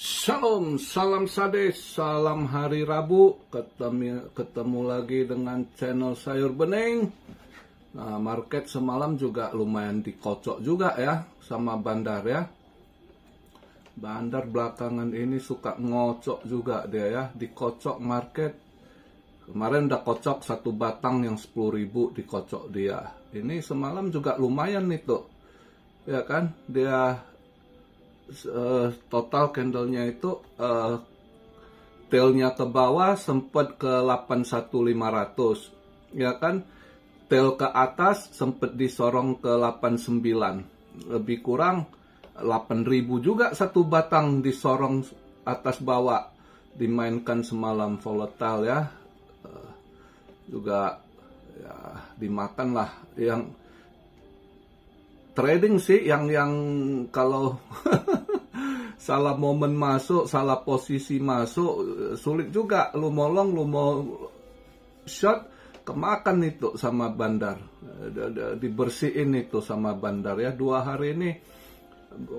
Shalom, salam sade, salam hari Rabu. Ketemu lagi dengan channel Sayur Bening. Nah, market semalam juga lumayan dikocok juga ya sama bandar ya. Bandar belakangan ini suka ngocok juga dia ya, dikocok market. Kemarin udah kocok satu batang yang 10.000 dikocok dia. Ini semalam juga lumayan nih tuh. Ya kan, dia total candlenya itu tailnya ke bawah sempat ke 81.500 ya kan, tail ke atas sempat disorong ke 89, lebih kurang 8.000 juga satu batang disorong atas bawah, dimainkan semalam volatile ya, juga ya dimakan lah. Yang trading sih yang kalau salah momen masuk, salah posisi masuk, sulit juga. Lu mau long, lu mau short, kemakan itu sama bandar. Dibersihin itu sama bandar ya. 2 hari ini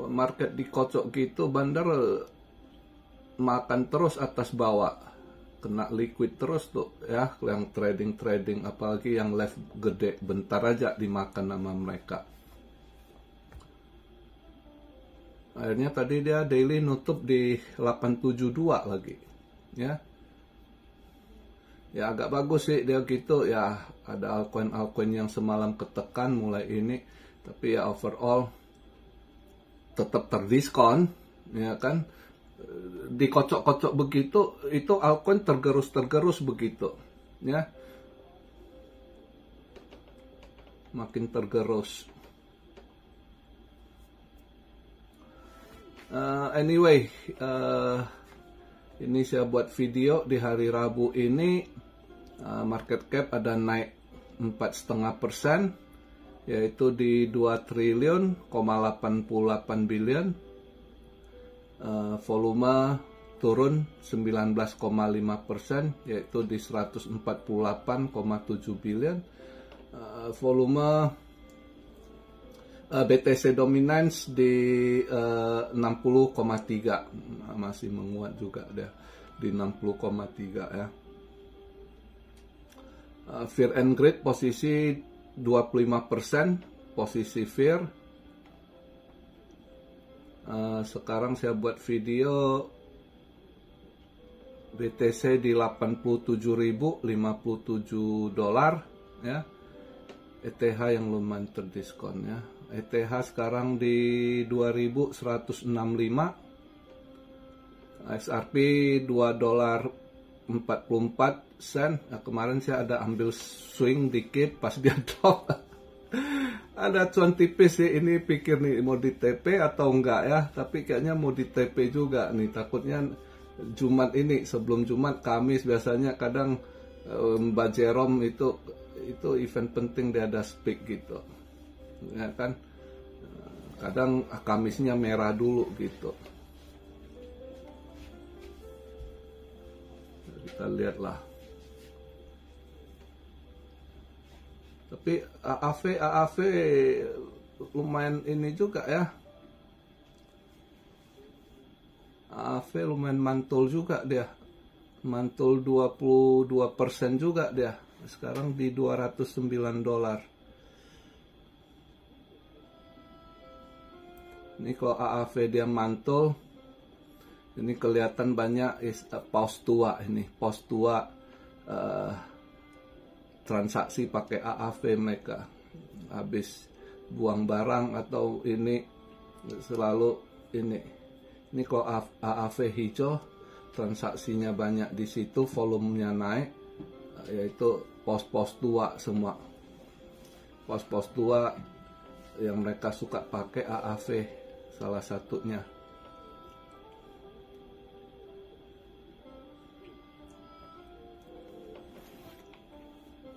market dikocok gitu, bandar makan terus atas bawah. Kena liquid terus tuh ya, yang trading, apalagi yang left gede, bentar aja dimakan sama mereka. Akhirnya tadi dia daily nutup di 872 lagi ya. Ya agak bagus sih dia gitu ya. Ada altcoin yang semalam ketekan mulai ini, tapi ya overall tetap terdiskon ya kan. Dikocok-kocok begitu, itu altcoin tergerus begitu ya, makin tergerus. Anyway, ini saya buat video di hari Rabu ini. Market cap ada naik 4,5%, yaitu di 2 triliun, 88 billion. Volume turun 19,5%, yaitu di 148,7 billion. Volume BTC dominance di 60,3, masih menguat juga dia di 60,3 ya. Fear and Greed posisi 25%, posisi fear. Sekarang saya buat video BTC di 87.057 dolar ya. ETH yang lumayan terdiskon ya. ETH sekarang di 2.165, XRP 2 dolar 44 sen. Nah, kemarin saya ada ambil swing dikit pas dia drop. Ada cuan tipis sih, ini pikir nih mau di TP atau enggak ya, tapi kayaknya mau di TP juga nih. Takutnya Jumat ini, sebelum Jumat, Kamis biasanya kadang Mbak Jerome itu event penting dia ada speak gitu ya kan, kadang Kamisnya merah dulu gitu. Kita lihatlah. Tapi AAV lumayan ini juga ya, AAV lumayan mantul juga dia, mantul 22% juga dia. Sekarang di 209 dolar. Ini kalau AAV dia mantul, ini kelihatan banyak pos tua ini, pos tua transaksi pakai AAV mereka. Habis buang barang atau ini selalu ini. Ini kalau AAV hijau, transaksinya banyak di situ, volumenya naik, yaitu pos-pos tua semua. Pos-pos tua yang mereka suka pakai AAV salah satunya.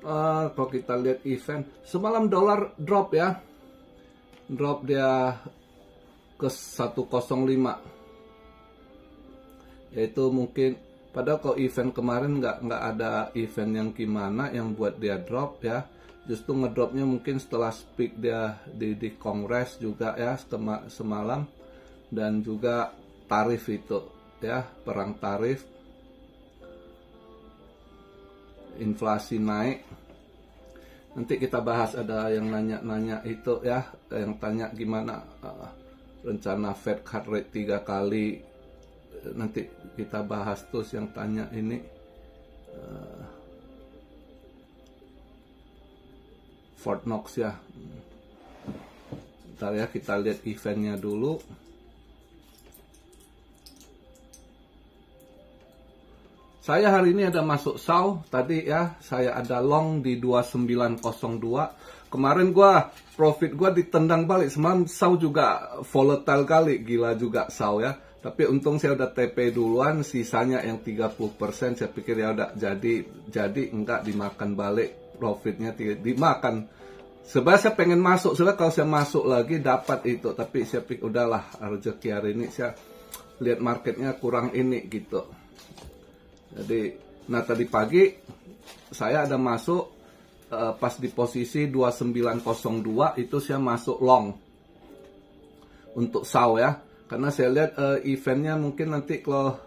Kalau kita lihat event semalam, dolar drop ya, drop dia ke 105, yaitu mungkin padahal kalau event kemarin nggak ada event yang gimana yang buat dia drop ya. Justru ngedropnya mungkin setelah speak dia di kongres juga ya semalam, dan juga tarif itu ya, perang tarif, inflasi naik. Nanti kita bahas, ada yang nanya-nanya itu ya, yang tanya gimana rencana Fed cut rate 3 kali. Nanti kita bahas terus yang tanya ini. Fort Knox ya. Bentar ya, kita lihat eventnya dulu. Saya hari ini ada masuk SAU tadi ya, saya ada long di 2902. Kemarin profit gua ditendang balik. Semalam SAU juga volatile kali, gila juga SAU ya. Tapi untung saya udah TP duluan, sisanya yang 30%. Saya pikir ya udah jadi enggak dimakan balik, profitnya dimakan. Sebenarnya saya pengen masuk, sebenarnya kalau saya masuk lagi dapat itu, tapi saya pikir udahlah, rezeki hari ini saya lihat marketnya kurang ini gitu. Jadi, nah tadi pagi saya ada masuk pas di posisi 2902 itu saya masuk long untuk SAU ya. Karena saya lihat eventnya mungkin nanti kalau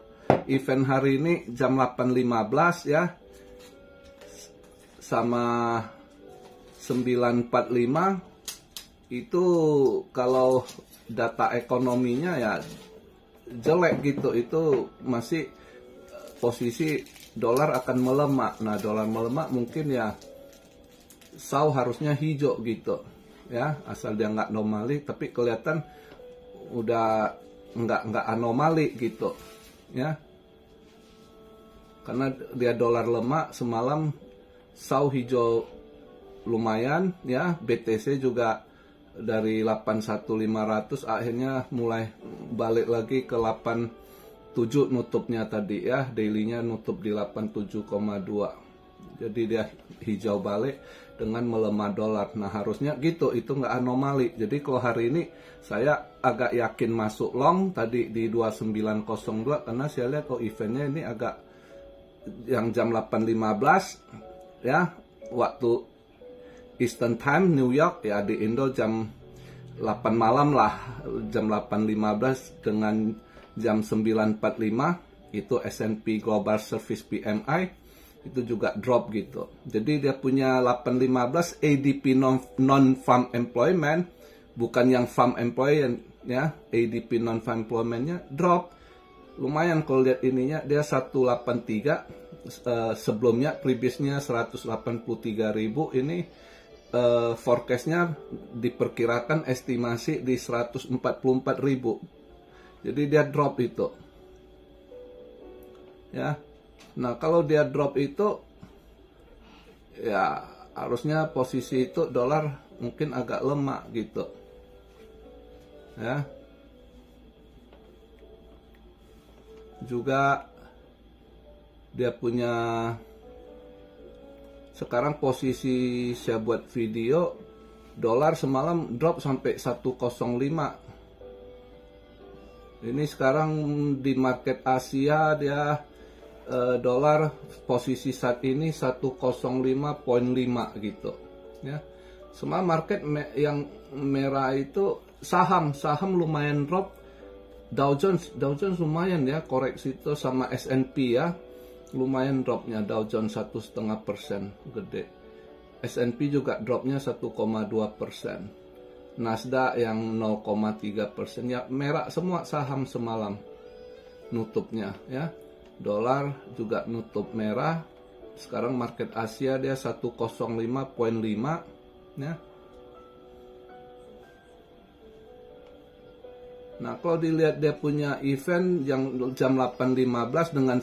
event hari ini jam 8.15 ya, sama 9.45 itu kalau data ekonominya ya jelek gitu, itu masih posisi dolar akan melemah. Nah, dolar melemah mungkin ya SAU harusnya hijau gitu ya, asal dia nggak anomali, tapi kelihatan udah nggak anomali gitu ya, karena dia dolar lemah. Semalam SAU hijau lumayan ya, BTC juga dari 81.500 akhirnya mulai balik lagi ke 87 nutupnya tadi ya, dailynya nutup di 87,2. Jadi dia hijau balik dengan melemah dolar. Nah harusnya gitu, itu nggak anomali. Jadi kalau hari ini saya agak yakin masuk long tadi di 2902, karena saya lihat eventnya ini agak yang jam 8.15 ya, waktu Eastern Time New York ya, di Indo jam 8 malam lah, jam 8.15 dengan jam 9.45 itu S&P Global Service PMI itu juga drop gitu. Jadi dia punya 8.15 ADP non-farm employment, bukan yang farm employment ya, ADP non-farm employmentnya drop lumayan. Kalau lihat ininya dia 183, sebelumnya previousnya 183.000, ini forecastnya diperkirakan estimasi di 144.000. Jadi dia drop itu ya. Nah kalau dia drop itu ya harusnya posisi itu dolar mungkin agak lemah gitu ya. Juga dia punya sekarang posisi saya buat video, dolar semalam drop sampai 105. Ini sekarang di market Asia dia dolar posisi saat ini 105.5 gitu ya. Semua market yang merah itu saham lumayan drop. Dow Jones lumayan ya koreksi itu, sama S&P ya lumayan dropnya. Dow Jones 1,5% gede, S&P juga dropnya 1,2%. Nasdaq yang 0,3% ya, merah semua saham semalam nutupnya ya. Dolar juga nutup merah. Sekarang market Asia dia 105.5 ya. Nah kalau dilihat dia punya event yang jam 8.15 dengan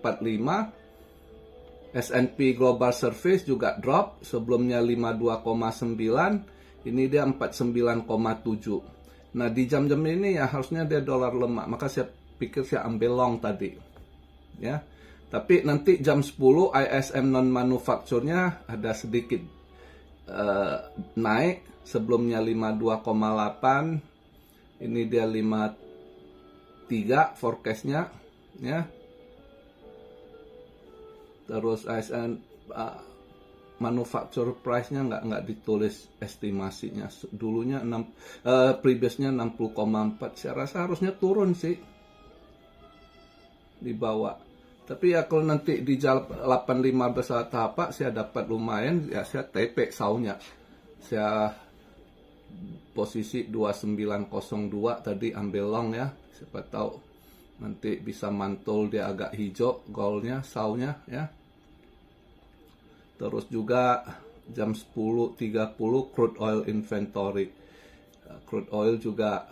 9.45, S&P Global Service juga drop, sebelumnya 52,9, ini dia 49,7. Nah di jam-jam ini ya harusnya dia dolar lemah, maka saya pikir saya ambil long tadi ya. Tapi nanti jam 10 ISM non manufakturnya ada sedikit naik, sebelumnya 52,8, ini dia 53 forecastnya ya. Terus ISM manufacture price-nya nggak ditulis estimasinya, dulunya previousnya 60,4. Saya rasa harusnya turun sih dibawa. Tapi ya kalau nanti di jalan 85 besar tapak saya dapat lumayan, ya saya TP saunya. Saya posisi 2902 tadi ambil long ya. Siapa tahu nanti bisa mantul dia agak hijau golnya, saunya ya. Terus juga jam 10.30 crude oil inventory. Crude oil juga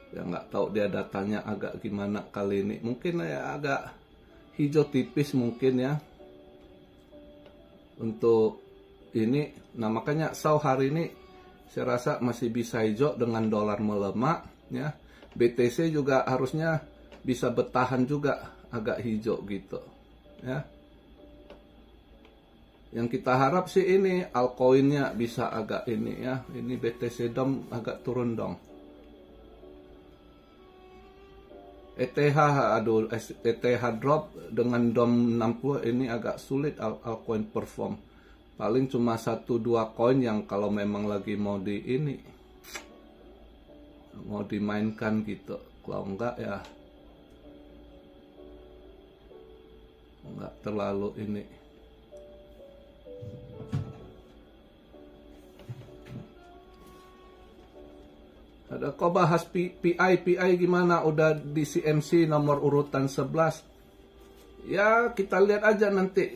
ya nggak tahu dia datanya agak gimana kali ini. Mungkin ya agak hijau tipis mungkin ya untuk ini. Nah makanya sau hari ini saya rasa masih bisa hijau dengan dolar melemah ya. BTC juga harusnya bisa bertahan juga agak hijau gitu ya. Yang kita harap sih ini altcoinnya bisa agak ini ya. Ini BTC DOM agak turun dong. ETH drop dengan DOM 60 ini agak sulit altcoin perform. Paling cuma 1-2 koin yang kalau memang lagi mau di ini mau dimainkan gitu. Kalau enggak ya enggak terlalu ini. Ada kau bahas PI gimana, udah di CMC nomor urutan 11. Ya kita lihat aja nanti,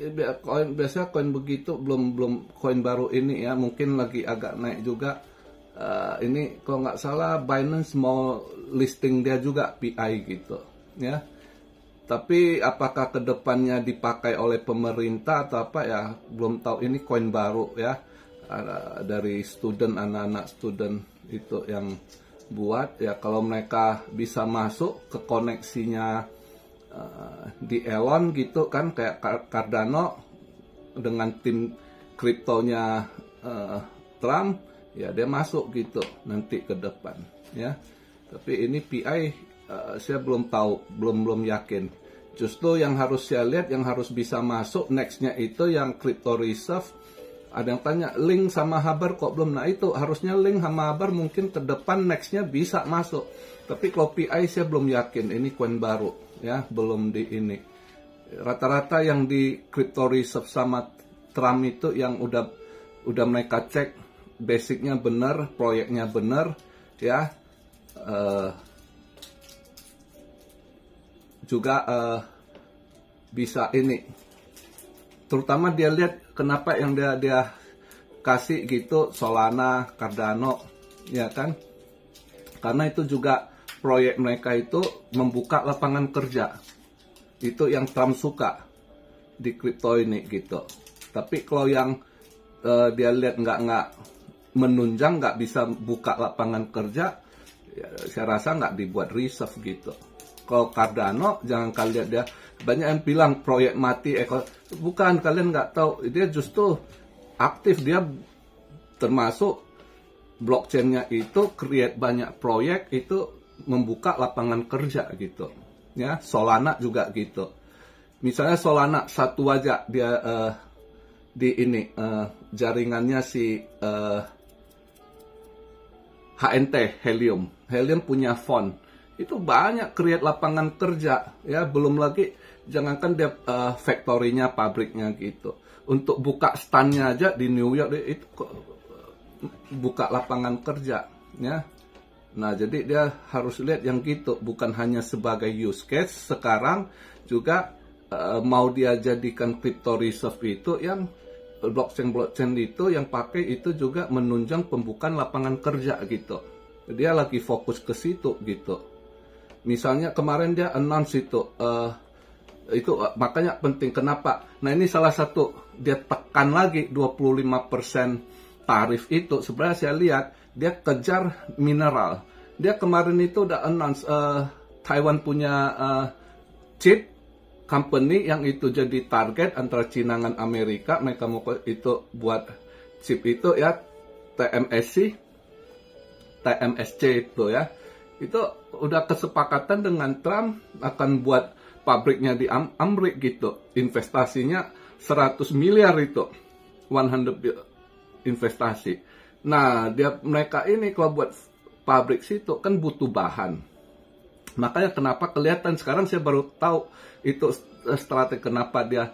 biasanya koin begitu belum koin baru ini ya, mungkin lagi agak naik juga. Ini kalau nggak salah Binance mau listing dia juga PI gitu ya. Tapi apakah kedepannya dipakai oleh pemerintah atau apa ya belum tahu. Ini koin baru ya, dari anak-anak student itu yang buat ya. Kalau mereka bisa masuk ke koneksinya di Elon gitu kan, kayak Cardano dengan tim kriptonya Trump ya, dia masuk gitu nanti ke depan ya. Tapi ini PI saya belum tahu, belum yakin. Justru yang harus saya lihat, yang harus bisa masuk nextnya itu yang crypto reserve. Ada yang tanya link sama Haber kok belum. Nah itu harusnya link sama Haber mungkin ke depan nextnya bisa masuk. Tapi kalau PI saya belum yakin, ini koin baru ya, belum di ini. Rata-rata yang di crypto reserve sama Trump itu yang udah mereka cek basicnya benar, proyeknya benar ya. Juga bisa ini, terutama dia lihat kenapa yang dia kasih gitu Solana, Cardano ya kan, karena itu juga proyek mereka itu membuka lapangan kerja, itu yang Trump suka di kripto ini gitu. Tapi kalau yang dia lihat nggak menunjang, nggak bisa buka lapangan kerja ya, saya rasa nggak dibuat reserve gitu. Kalau Cardano jangan kalian lihat dia, banyak yang bilang proyek mati, bukan, kalian nggak tahu, dia justru aktif, dia termasuk blockchainnya itu create banyak proyek, itu membuka lapangan kerja gitu ya. Solana juga gitu, misalnya Solana satu aja dia di ini jaringannya si HNT Helium punya font, itu banyak create lapangan kerja ya. Belum lagi jangankan dia factory-nya, pabriknya gitu, untuk buka stand-nya aja di New York itu buka lapangan kerja ya. Nah jadi dia harus lihat yang gitu, bukan hanya sebagai use case. Sekarang juga mau dia jadikan crypto reserve itu yang blockchain itu yang pakai itu juga menunjang pembukaan lapangan kerja gitu. Dia lagi fokus ke situ gitu. Misalnya kemarin dia announce itu makanya penting. Kenapa? Nah ini salah satu dia tekan lagi 25% tarif itu. Sebenarnya saya lihat dia kejar mineral. Dia kemarin itu udah announce Taiwan punya chip company yang itu jadi target antara Cina dan Amerika. Mereka mau itu buat chip itu ya, TMSC itu ya. Itu udah kesepakatan dengan Trump akan buat pabriknya di Amerika gitu. Investasinya 100 miliar itu, 100 investasi. Nah, mereka ini kalau buat pabrik situ kan butuh bahan. Makanya kenapa kelihatan sekarang saya baru tahu itu strategi kenapa dia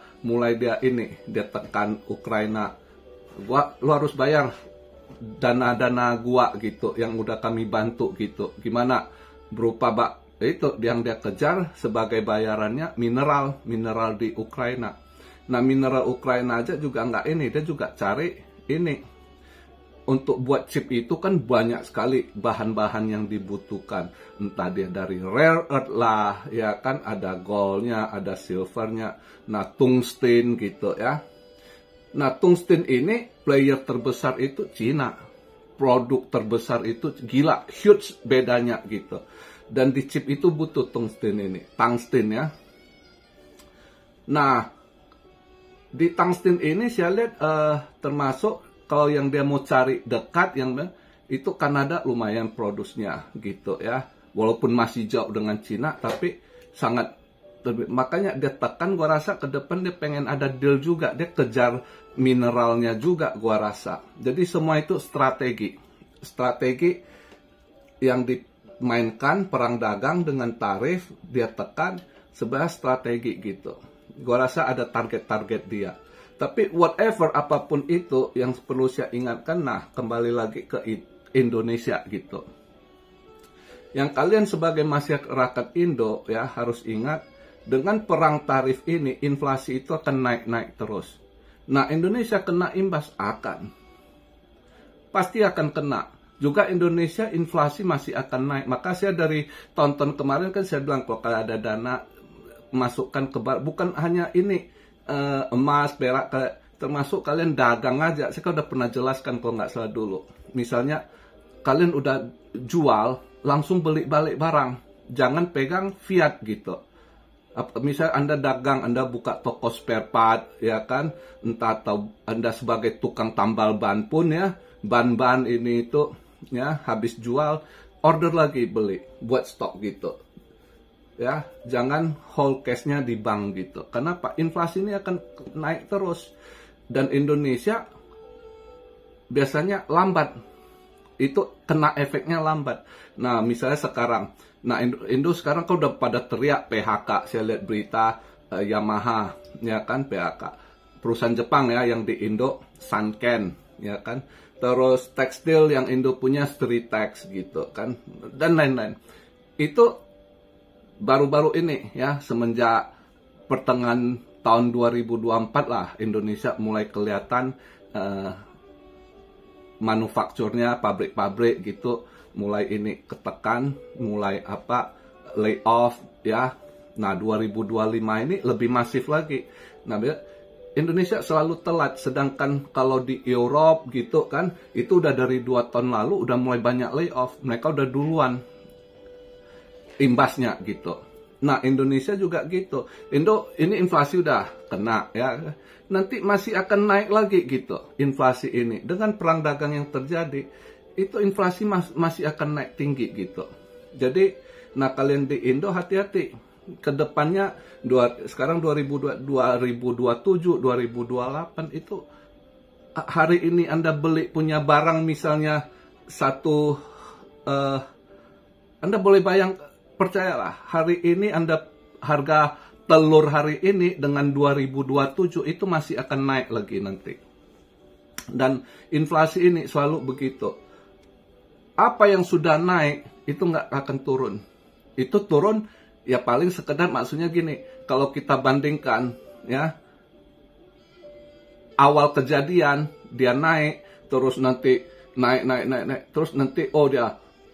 tekan Ukraina. Lu harus bayar dana-dana gua gitu yang udah kami bantu gitu. Gimana berupa itu yang dia kejar sebagai bayarannya mineral di Ukraina. Nah, mineral Ukraina aja juga nggak ini, dia juga cari ini. Untuk buat chip itu kan banyak sekali bahan-bahan yang dibutuhkan. Entah dia dari rare earth lah, ya kan, ada goldnya, ada silvernya, nah tungsten gitu ya. Nah, tungsten ini player terbesar itu Cina. Produk terbesar itu gila, huge bedanya gitu. Dan di chip itu butuh tungsten ya. Nah, di tungsten ini saya lihat termasuk kalau yang dia mau cari dekat itu Kanada lumayan produsnya gitu ya. Walaupun masih jauh dengan Cina tapi sangat makanya dia tekan, gua rasa ke depan dia pengen ada deal juga, dia kejar mineralnya juga gua rasa. Jadi semua itu strategi yang dimainkan, perang dagang dengan tarif dia tekan sebagai strategi gitu. Gua rasa ada target-target dia. Tapi whatever apapun itu yang perlu saya ingatkan, nah kembali lagi ke Indonesia gitu. Yang kalian sebagai masyarakat Indo ya harus ingat, dengan perang tarif ini inflasi itu akan naik-naik terus. Nah, Indonesia kena imbas pasti akan kena. Juga Indonesia inflasi masih akan naik. Maka saya dari tonton kemarin kan saya bilang kalau ada dana masukkan ke bukan hanya ini emas, perak, termasuk kalian dagang aja. Saya udah pernah jelaskan kalau nggak salah dulu. Misalnya kalian udah jual, langsung beli balik barang. Jangan pegang fiat gitu. Misalnya Anda dagang, Anda buka toko spare part, ya kan? Entah atau Anda sebagai tukang tambal ban pun ya, ban-ban ini itu ya habis jual, order lagi beli buat stok gitu. Ya, jangan hold cash-nya di bank gitu. Kenapa? Inflasi ini akan naik terus. Dan Indonesia biasanya lambat. Itu kena efeknya lambat. Nah, misalnya sekarang. Nah, Indo sekarang kan udah pada teriak PHK. Saya lihat berita Yamaha, ya kan, PHK. Perusahaan Jepang ya, yang di Indo, Sanken, ya kan. Terus tekstil yang Indo punya Stritex gitu kan. Dan lain-lain. Itu baru-baru ini ya, semenjak pertengahan tahun 2024 lah Indonesia mulai kelihatan manufakturnya, pabrik-pabrik gitu mulai ini ketekan, mulai layoff ya. Nah, 2025 ini lebih masif lagi. Nah, Indonesia selalu telat, sedangkan kalau di Europe gitu kan itu udah dari 2 tahun lalu udah mulai banyak layoff, mereka udah duluan imbasnya gitu. Nah, Indonesia juga gitu. Ini inflasi udah kena ya. Nanti masih akan naik lagi gitu inflasi ini. Dengan perang dagang yang terjadi, itu inflasi masih akan naik tinggi gitu. Jadi, nah kalian di Indo hati-hati. Kedepannya sekarang 2027, 2028 itu hari ini Anda beli punya barang misalnya Anda boleh percayalah, hari ini harga telur hari ini dengan 2027 itu masih akan naik lagi nanti. Dan inflasi ini selalu begitu. Apa yang sudah naik itu nggak akan turun. Itu turun ya paling sekedar, maksudnya gini, kalau kita bandingkan ya, awal kejadian dia naik, terus nanti naik, terus nanti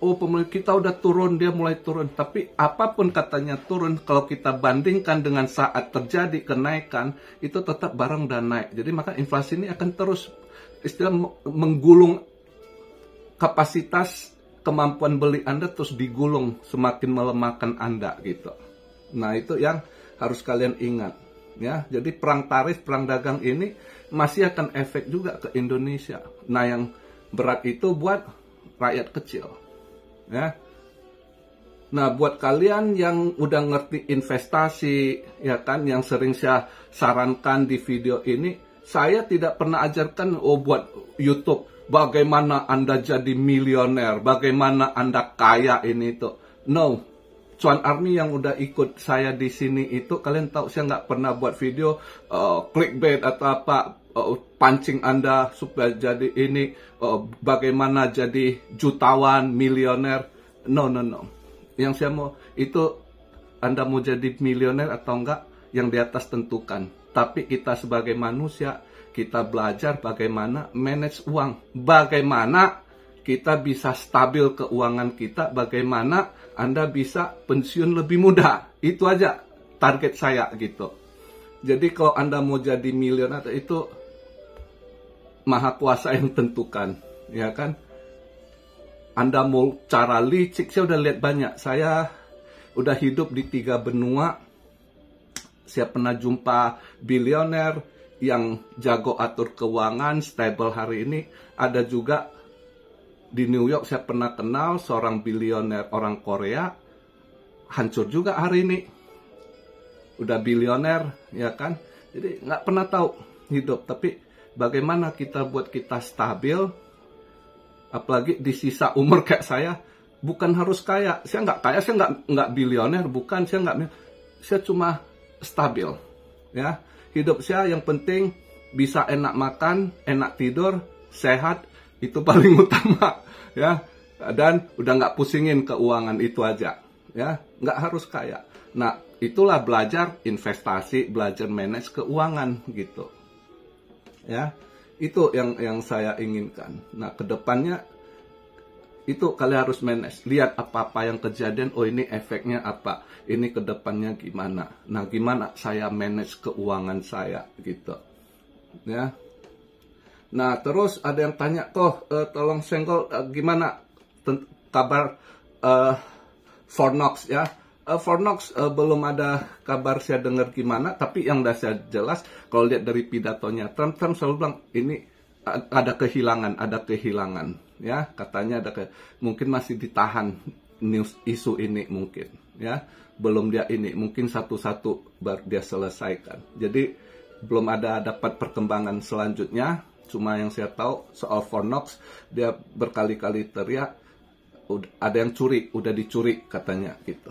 pemilik kita udah turun, dia mulai turun. Tapi apapun katanya turun, kalau kita bandingkan dengan saat terjadi kenaikan, itu tetap barang dan naik. Jadi maka inflasi ini akan terus menggulung kapasitas kemampuan beli Anda, terus digulung, semakin melemahkan Anda gitu. Nah, itu yang harus kalian ingat ya. Jadi perang tarif, perang dagang ini masih akan efek juga ke Indonesia. Nah, yang berat itu buat rakyat kecil. Ya. Nah, buat kalian yang udah ngerti investasi, ya kan, yang sering saya sarankan di video ini, saya tidak pernah ajarkan buat YouTube bagaimana Anda jadi milioner, bagaimana Anda kaya ini itu. No, Cuan Army yang udah ikut saya di sini itu, kalian tahu saya nggak pernah buat video clickbait atau apa, pancing Anda supaya jadi ini, bagaimana jadi jutawan, milioner. No. Yang saya mau itu, Anda mau jadi milioner atau enggak, yang di atas tentukan. Tapi kita sebagai manusia, kita belajar bagaimana manage uang. Bagaimana kita bisa stabil keuangan kita, bagaimana Anda bisa pensiun lebih muda. Itu aja target saya gitu. Jadi kalau Anda mau jadi milioner, itu Maha Kuasa yang tentukan, ya kan? Anda mau cara licik, saya udah lihat banyak. Saya udah hidup di 3 benua. Saya pernah jumpa bilioner yang jago atur keuangan, stable hari ini. Ada juga di New York, saya pernah kenal seorang bilioner orang Korea, hancur juga hari ini. Udah bilioner, ya kan? Jadi nggak pernah tahu hidup. Tapi bagaimana kita buat kita stabil, apalagi di sisa umur kayak saya, bukan harus kaya. Saya nggak kaya, saya nggak bilioner, bukan. Saya cuma stabil, ya. Hidup saya yang penting bisa enak makan, enak tidur, sehat, itu paling utama, ya. Dan udah nggak pusingin keuangan, itu aja, ya. Nggak harus kaya. Nah, itulah belajar investasi, belajar manage keuangan, gitu, ya. Itu yang saya inginkan. Nah, kedepannya itu kalian harus manage. Lihat apa-apa yang kejadian, oh ini efeknya apa, ini kedepannya gimana. Nah, gimana saya manage keuangan saya, gitu, ya. Nah, terus ada yang tanya, tolong senggol, gimana kabar Fornox, ya. Fornox belum ada kabar saya dengar gimana, tapi yang udah saya jelas, kalau lihat dari pidatonya Trump selalu bilang ini ada kehilangan, ya. Katanya mungkin masih ditahan news isu ini mungkin, ya. Belum dia ini, mungkin satu-satu baru dia selesaikan. Jadi belum ada dapat perkembangan selanjutnya. Cuma yang saya tahu soal Fornox, dia berkali-kali teriak ada yang curi, udah dicuri katanya, gitu.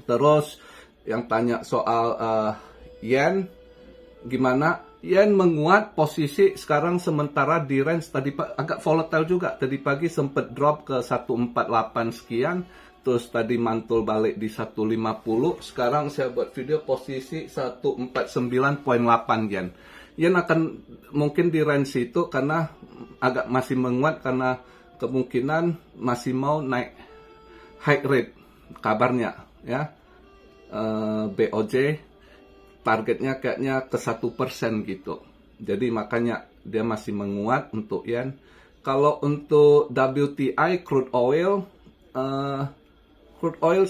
Terus yang tanya soal yen, gimana? Yen menguat, posisi sekarang sementara di range tadi agak volatile juga. Tadi pagi sempat drop ke 148 sekian, terus tadi mantul balik di 150. Sekarang saya buat video posisi 149.8 yen. Yen akan mungkin di range itu karena agak masih menguat, karena kemungkinan masih mau naik high rate kabarnya, ya. BOJ targetnya kayaknya ke 1% gitu. Jadi makanya dia masih menguat untuk yen. Kalau untuk WTI crude oil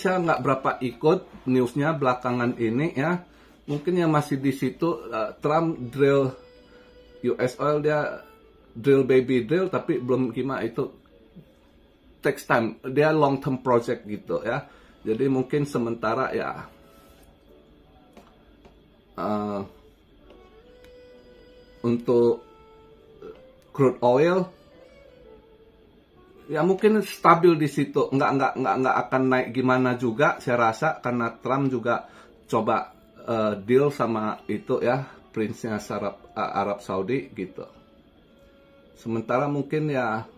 saya nggak berapa ikut newsnya belakangan ini, ya. Mungkin yang masih di situ Trump drill US oil, dia drill baby drill, tapi belum gimana, itu takes time, dia long term project gitu, ya. Jadi mungkin sementara, ya, untuk crude oil ya mungkin stabil di situ, nggak akan naik gimana juga saya rasa, karena Trump juga coba deal sama itu, ya, prinsnya Arab Saudi gitu. Sementara mungkin ya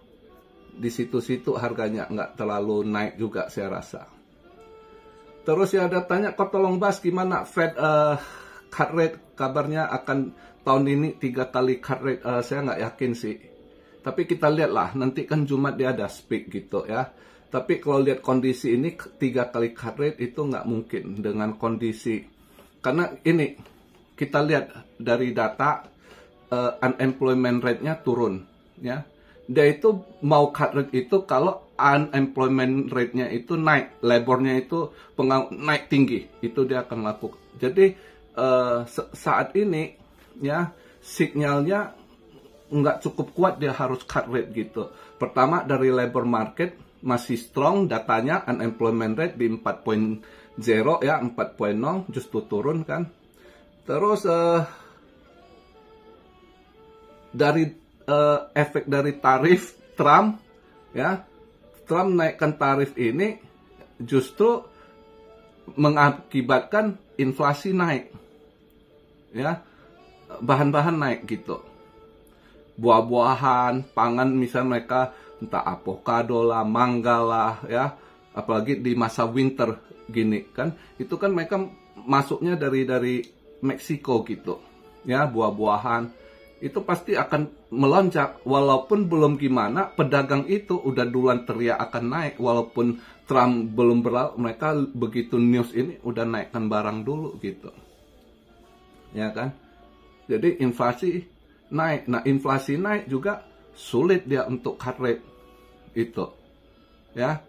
di situ-situ harganya nggak terlalu naik juga saya rasa. Terus ya ada tanya, kok tolong bahas gimana Fed cut rate, kabarnya akan tahun ini 3 kali cut rate. Saya nggak yakin sih. Tapi kita lihat lah, nanti kan Jumat dia ada speak gitu, ya. Tapi kalau lihat kondisi ini 3 kali cut rate itu nggak mungkin dengan kondisi. Karena ini kita lihat dari data unemployment rate-nya turun, ya. Dia itu mau cut rate itu kalau unemployment rate-nya itu naik, labornya itu naik tinggi, itu dia akan lakukan. Jadi saat ini, ya, sinyalnya nggak cukup kuat dia harus cut rate gitu. Pertama dari labor market masih strong datanya, unemployment rate di 4.0, ya, 4.0 justru turun kan. Terus dari efek dari tarif Trump, ya, Trump naikkan tarif ini, justru mengakibatkan inflasi naik, ya, bahan-bahan naik gitu. Buah-buahan, pangan misalnya mereka entah avocado lah, mangga lah, ya, apalagi di masa winter gini kan, itu kan mereka masuknya dari Meksiko gitu, ya, buah-buahan itu pasti akan melonjak. Walaupun belum gimana, pedagang itu udah duluan teriak akan naik, walaupun Trump belum berlalu, mereka begitu news ini udah naikkan barang dulu gitu, ya kan. Jadi inflasi naik. Nah, inflasi naik juga sulit dia untuk cut rate itu, ya.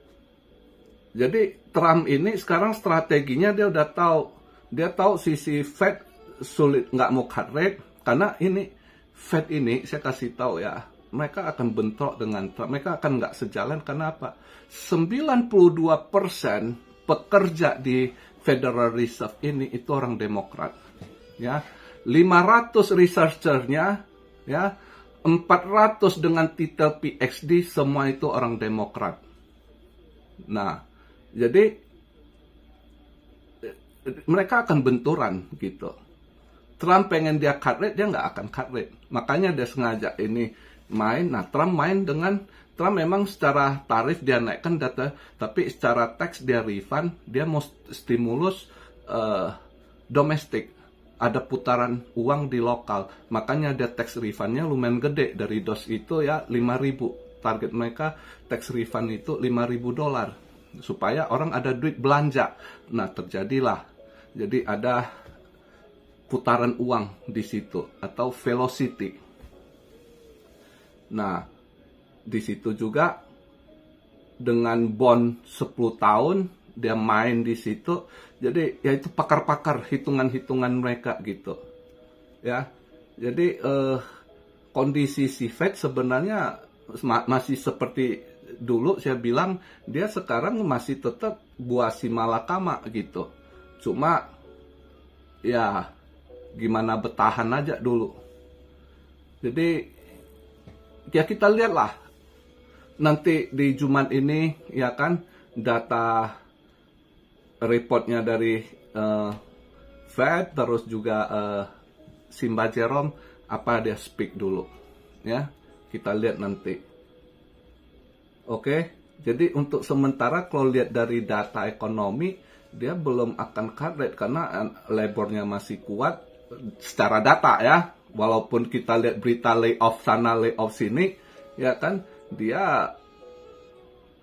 Jadi Trump ini sekarang strateginya dia udah tahu, dia tahu sisi Fed sulit nggak mau cut rate, karena ini Fed ini saya kasih tahu ya, mereka akan bentrok dengan Trump, mereka akan nggak sejalan. Karena apa? 92% pekerja di Federal Reserve ini itu orang Demokrat, ya. 500 researchernya, ya, 400 dengan titel PhD, semua itu orang Demokrat. Nah, jadi mereka akan benturan gitu. Trump pengen dia cut rate, dia nggak akan cut rate. Makanya dia sengaja ini main. Nah, Trump memang secara tarif dia naikkan data, tapi secara tax dia refund, dia mau stimulus domestik. Ada putaran uang di lokal. Makanya dia tax refundnya lumayan gede. Dari DOS itu ya 5.000. Target mereka tax refund itu $5.000. Supaya orang ada duit belanja. Nah, terjadilah. Jadi ada putaran uang di situ atau velocity. Nah, di situ juga dengan bond 10 tahun dia main di situ. Jadi ya itu pakar-pakar hitungan-hitungan mereka gitu. Ya. Jadi kondisi si Fed sebenarnya masih seperti dulu saya bilang, dia sekarang masih tetap buah si malakama gitu. Cuma ya gimana bertahan aja dulu. Jadi ya kita lihatlah nanti di Jumat ini, ya kan, data reportnya dari Fed, terus juga Simba Jerome apa dia speak dulu, ya, kita lihat nanti. Oke, jadi untuk sementara kalau lihat dari data ekonomi, dia belum akan cut rate karena labornya masih kuat. Secara data ya, walaupun kita lihat berita layoff sana layoff sini, ya kan, dia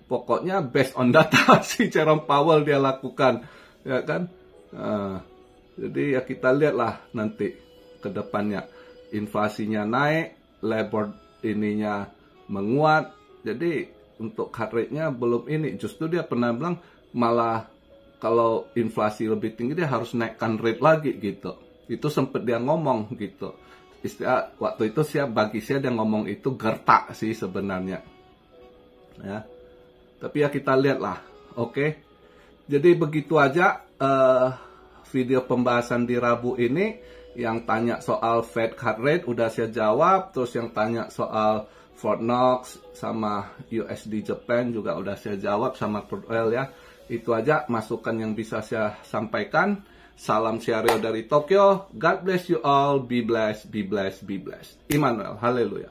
pokoknya based on data si Jerome Powell dia lakukan, ya kan. Jadi ya kita lihatlah nanti ke depannya, inflasinya naik, labor ininya menguat. Jadi untuk cut rate-nya belum ini, justru dia pernah bilang malah kalau inflasi lebih tinggi dia harus naikkan rate lagi gitu. Itu sempat dia ngomong gitu. Istilah waktu itu bagi saya dia ngomong itu gertak sih sebenarnya. Ya. Tapi ya kita lihatlah. Oke. Jadi begitu aja video pembahasan di Rabu ini. Yang tanya soal Fed cut rate udah saya jawab. Terus yang tanya soal Fort Knox sama USD Japan juga udah saya jawab, sama crude oil ya. Itu aja masukan yang bisa saya sampaikan. Salam Siario dari Tokyo. God bless you all. Be blessed, be blessed, be blessed. Immanuel. Haleluya.